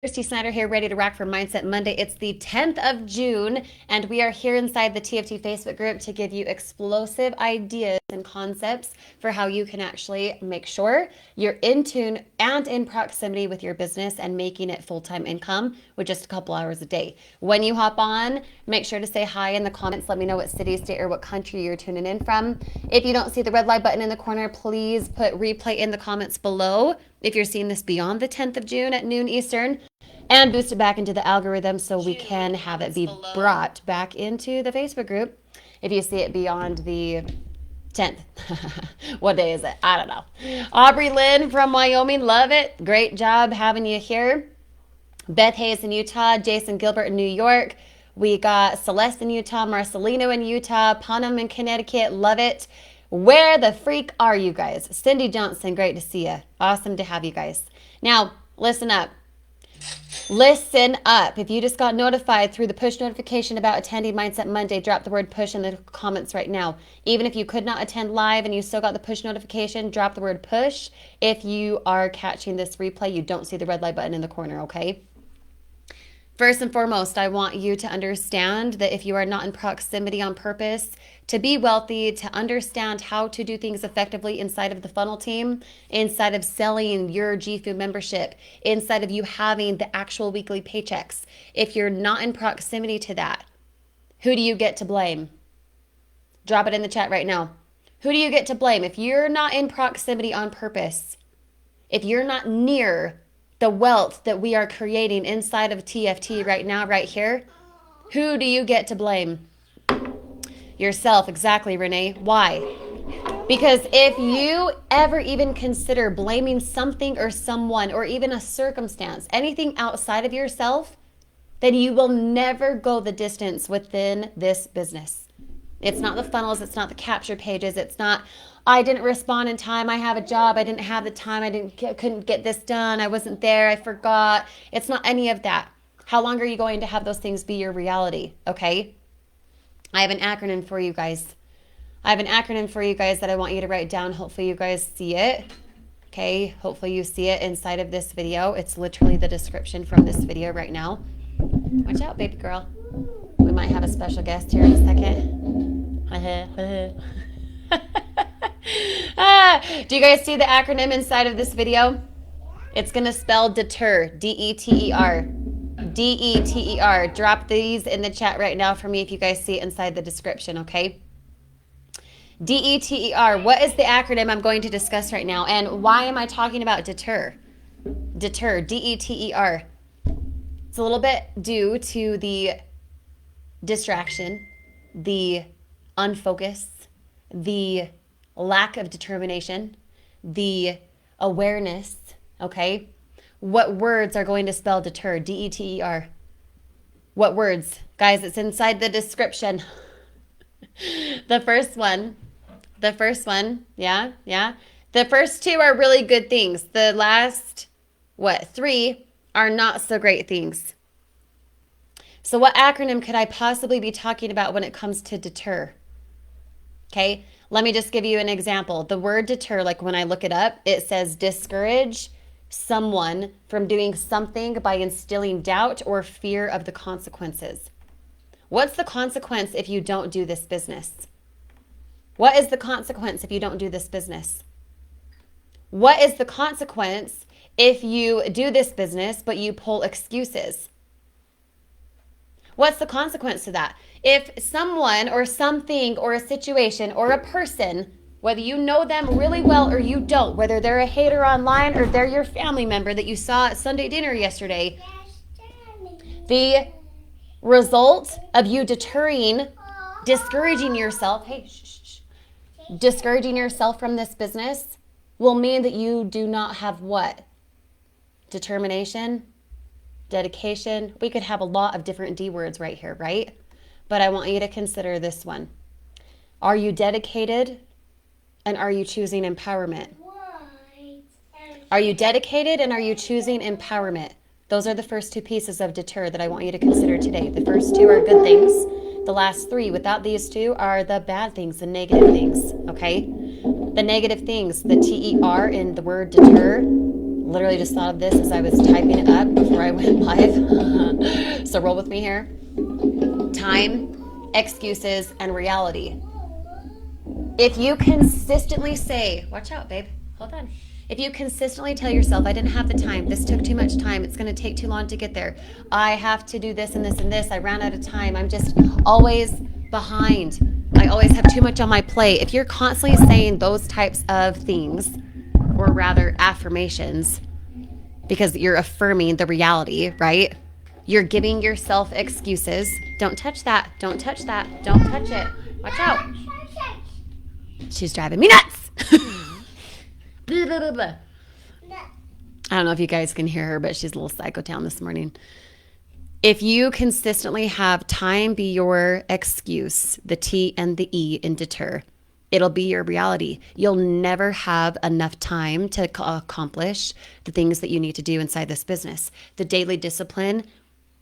Christy Snyder here, ready to rock for Mindset Monday. It's the 10th of June, and we are here inside the TFT Facebook group to give you explosive ideas and concepts for how you can actually make sure you're in tune and in proximity with your business and making it full-time income with just a couple hours a day. When you hop on, make sure to say hi in the comments. Let me know what city, state, or what country you're tuning in from. If you don't see the red light button in the corner, please put replay in the comments below if you're seeing this beyond the 10th of June at noon Eastern, and boost it back into the algorithm so we can have it be brought back into the Facebook group if you see it beyond the 10th. What day is it? I don't know. Aubrey Lynn from Wyoming, love it. Great job having you here. Beth Hayes in Utah, Jason Gilbert in New York. We got Celeste in Utah, Marcelino in Utah, Panam in Connecticut, love it. Where the freak are you guys? Cindy Johnson, great to see you. Awesome to have you guys. Now, listen up. Listen up. If you just got notified through the push notification about attending Mindset Monday, drop the word push in the comments right now. Even if you could not attend live and you still got the push notification, drop the word push. If you are catching this replay, you don't see the red light button in the corner, okay? First and foremost, I want you to understand that if you are not in proximity on purpose to be wealthy, to understand how to do things effectively inside of the funnel team, inside of selling your GFU membership, inside of you having the actual weekly paychecks, if you're not in proximity to that, who do you get to blame? Drop it in the chat right now. Who do you get to blame? If you're not in proximity on purpose, if you're not near the wealth that we are creating inside of TFT right now, right here, who do you get to blame? Yourself, exactly, Renee. Why? Because if you ever even consider blaming something or someone or even a circumstance, anything outside of yourself, then you will never go the distance within this business. It's not the funnels, it's not the capture pages, it's not I didn't respond in time, I have a job, I didn't have the time, couldn't get this done, I wasn't there, I forgot. It's not any of that. How long are you going to have those things be your reality? Okay? I have an acronym for you guys. That I want you to write down. Hopefully you guys see it. Okay? Hopefully you see it inside of this video. It's literally the description from this video right now. Watch out, baby girl. We might have a special guest here in a second. Do you guys see the acronym inside of this video? It's going to spell DETER, D-E.T.E.R. D-E.T.E.R. Drop these in the chat right now for me if you guys see it inside the description, okay? D-E.T.E.R. What is the acronym I'm going to discuss right now? And why am I talking about DETER? DETER, D-E-T-E-R. It's a little bit due to the distraction, the unfocus, the lack of determination, the awareness, okay? What words are going to spell deter? D-E-T-E-R. What words? Guys, it's inside the description. The first one, yeah. The first two are really good things. The last, three are not so great things. So what acronym could I possibly be talking about when it comes to deter? Okay, let me just give you an example. The word deter, like when I look it up, it says discourage someone from doing something by instilling doubt or fear of the consequences. What's the consequence if you don't do this business? What is the consequence if you don't do this business? What is the consequence if you do this business but you pull excuses? What's the consequence to that? If someone or something or a situation or a person, whether you know them really well or you don't, whether they're a hater online or they're your family member that you saw at Sunday dinner yesterday, the result of you discouraging yourself, discouraging yourself from this business will mean that you do not have what? Determination, dedication. We could have a lot of different D words right here, right? But I want you to consider this one. Are you dedicated and are you choosing empowerment? Are you dedicated and are you choosing empowerment? Those are the first two pieces of deter that I want you to consider today. The first two are good things. The last three, without these two, are the bad things, the negative things, okay? The negative things, the T-E-R in the word deter, Literally just thought of this as I was typing it up before I went live. So roll with me here. Time, excuses, and reality. If you consistently say, watch out, babe, hold on. If you consistently tell yourself, I didn't have the time, this took too much time, it's going to take too long to get there, I have to do this and this and this, I ran out of time, I'm just always behind, I always have too much on my plate. If you're constantly saying those types of things, or rather affirmations, because you're affirming the reality, right? You're giving yourself excuses. Don't touch that. Don't touch that. Don't touch it. Watch out. She's driving me nuts. Blah, blah, blah, blah. I don't know if you guys can hear her, but she's a little psychotown this morning. If you consistently have time be your excuse, the T and the E in deter, it'll be your reality. You'll never have enough time to accomplish the things that you need to do inside this business. The daily discipline,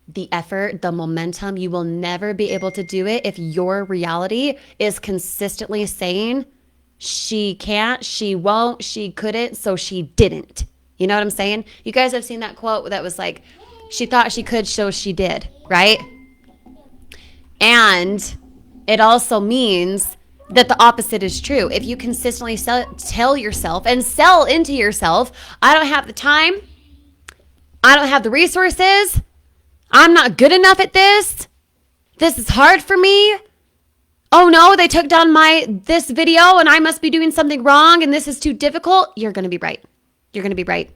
the effort, the momentum, you will never be able to do it if your reality is consistently saying she can't, she won't, she couldn't, so she didn't. You know what I'm saying? You guys have seen that quote that was like, she thought she could, so she did, right? And it also means that the opposite is true. If you consistently tell yourself and sell into yourself, I don't have the time, I don't have the resources, I'm not good enough at this is hard for me, oh no, they took down this video and I must be doing something wrong and this is too difficult, you're going to be right. You're going to be right.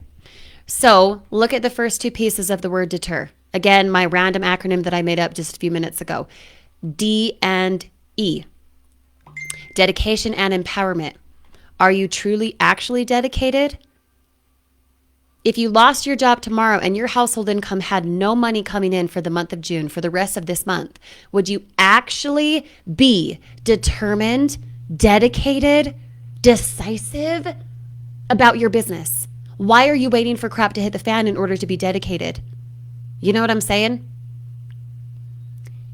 So look at the first two pieces of the word deter. Again, my random acronym that I made up just a few minutes ago. D and E. Dedication and empowerment. Are you truly actually dedicated? If you lost your job tomorrow and your household income had no money coming in for the month of June, for the rest of this month, would you actually be determined, dedicated, decisive about your business? Why are you waiting for crap to hit the fan in order to be dedicated? You know what I'm saying?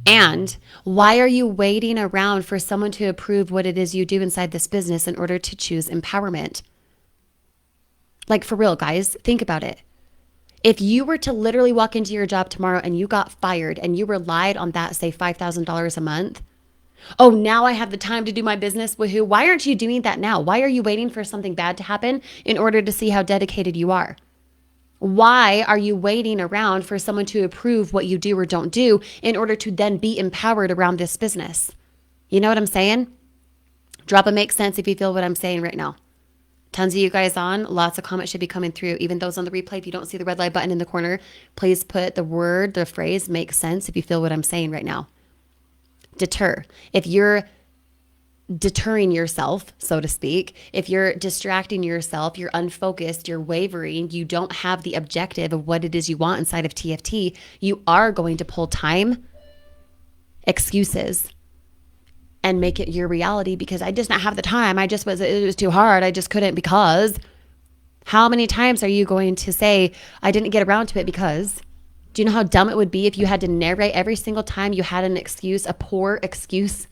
And why are you waiting around for someone to approve what it is you do inside this business in order to choose empowerment? Like, for real, guys, think about it. If you were to literally walk into your job tomorrow and you got fired and you relied on that, say, $5,000 a month, oh, now I have the time to do my business. Woohoo. Why aren't you doing that now? Why are you waiting for something bad to happen in order to see how dedicated you are? Why are you waiting around for someone to approve what you do or don't do in order to then be empowered around this business? You know what I'm saying? Drop a make sense if you feel what I'm saying right now. Tons of you guys on. Lots of comments should be coming through. Even those on the replay, if you don't see the red light button in the corner, please put the phrase make sense if you feel what I'm saying right now. Deter. If you're deterring yourself, so to speak, if you're distracting yourself, you're unfocused, you're wavering, you don't have the objective of what it is you want inside of TFT, you are going to pull time, excuses, and make it your reality because I just not have the time. It was too hard. I just couldn't because. How many times are you going to say, I didn't get around to it because? Do you know how dumb it would be if you had to narrate every single time you had an excuse, a poor excuse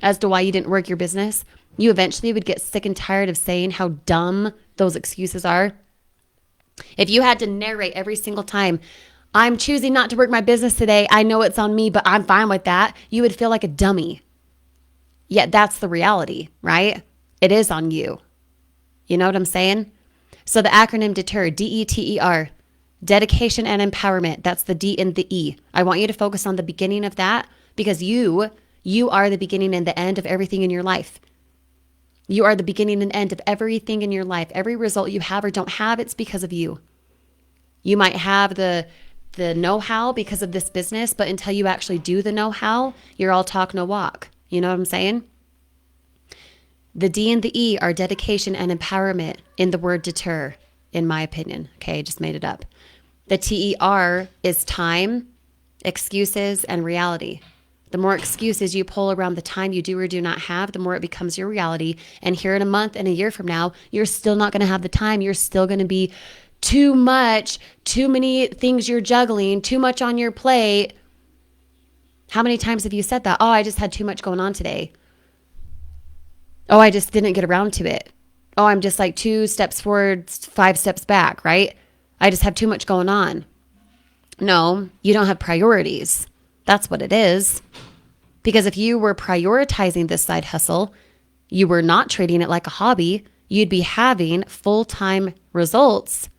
as to why you didn't work your business? You eventually would get sick and tired of saying how dumb those excuses are. If you had to narrate every single time, I'm choosing not to work my business today, I know it's on me, but I'm fine with that, you would feel like a dummy. Yet that's the reality, right? It is on you. You know what I'm saying? So the acronym DETER, D.E.T.E.R, dedication and empowerment. That's the D and the E. I want you to focus on the beginning of that because you are the beginning and the end of everything in your life. You are the beginning and end of everything in your life. Every result you have or don't have, it's because of you. You might have the know-how because of this business, but until you actually do the know-how, you're all talk, no walk. You know what I'm saying? The D and the E are dedication and empowerment in the word deter, in my opinion. Okay, I just made it up. The TER is time, excuses, and reality. The more excuses you pull around the time you do or do not have, the more it becomes your reality. And here in a month and a year from now, you're still not going to have the time. You're still going to be too much, too many things you're juggling, too much on your plate. How many times have you said that? Oh, I just had too much going on today. Oh, I just didn't get around to it. Oh, I'm just like 2 steps forward, 5 steps back, right? I just have too much going on. No, you don't have priorities. That's what it is. Because if you were prioritizing this side hustle, you were not treating it like a hobby, you'd be having full-time results,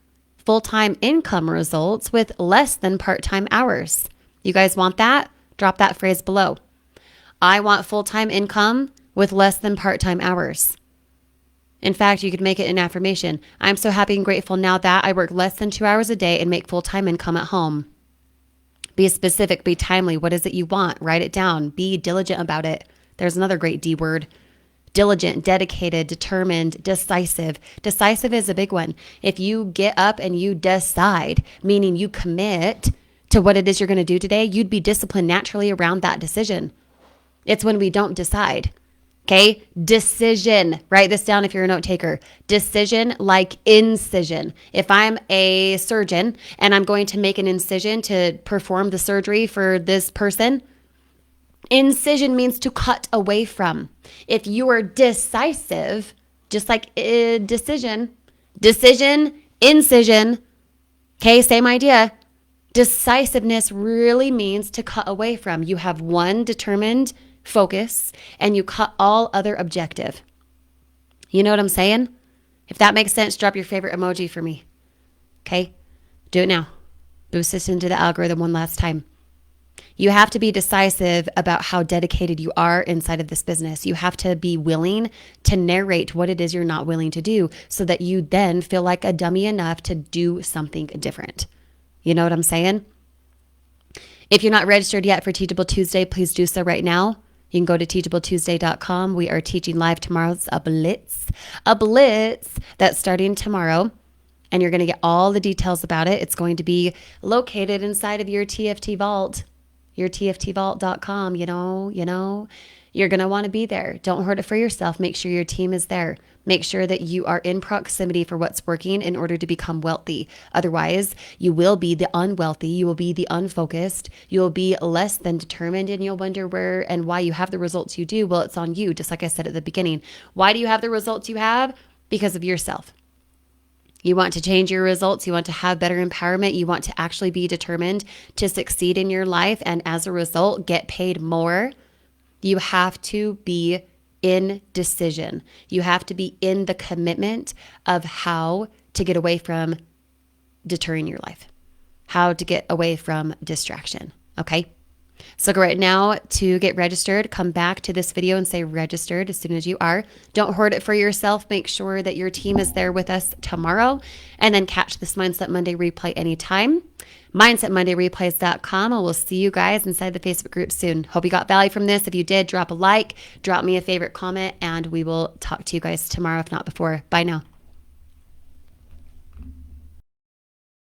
full-time income results with less than part-time hours. You guys want that? Drop that phrase below. I want full-time income with less than part-time hours. In fact, you could make it an affirmation. I'm so happy and grateful now that I work less than 2 hours a day and make full-time income at home. Be specific, be timely. What is it you want? Write it down. Be diligent about it. There's another great D word. Diligent, dedicated, determined, decisive. Decisive is a big one. If you get up and you decide, meaning you commit to what it is you're going to do today, you'd be disciplined naturally around that decision. It's when we don't decide. Okay, decision. Write this down if you're a note taker. Decision like incision. If I'm a surgeon and I'm going to make an incision to perform the surgery for this person, incision means to cut away from. If you are decisive, just like decision, incision. Okay, same idea. Decisiveness really means to cut away from. You have one determined focus and you cut all other objective. You know what I'm saying? If that makes sense, drop your favorite emoji for me. Okay? Do it now. Boost this into the algorithm one last time. You have to be decisive about how dedicated you are inside of this business. You have to be willing to narrate what it is you're not willing to do so that you then feel like a dummy enough to do something different. You know what I'm saying? If you're not registered yet for Teachable Tuesday, please do so right now. You can go to teachabletuesday.com. We are teaching live tomorrow. It's a blitz that's starting tomorrow. And you're going to get all the details about it. It's going to be located inside of your TFT vault, your tftvault.com. You know, you're going to want to be there. Don't hoard it for yourself. Make sure your team is there. Make sure that you are in proximity for what's working in order to become wealthy. Otherwise, you will be the unwealthy. You will be the unfocused. You will be less than determined, and you'll wonder where and why you have the results you do. Well, it's on you, just like I said at the beginning. Why do you have the results you have? Because of yourself. You want to change your results. You want to have better empowerment. You want to actually be determined to succeed in your life and as a result, get paid more. You have to be in decision. You have to be in the commitment of how to get away from deterring your life, how to get away from distraction. Okay. So go right now to get registered. Come back to this video and say registered as soon as you are. Don't hoard it for yourself. Make sure that your team is there with us tomorrow and then catch this Mindset Monday replay anytime. MindsetMondayReplays.com. And we'll see you guys inside the Facebook group soon. Hope you got value from this. If you did, drop a like, drop me a favorite comment, and we will talk to you guys tomorrow, if not before. Bye now.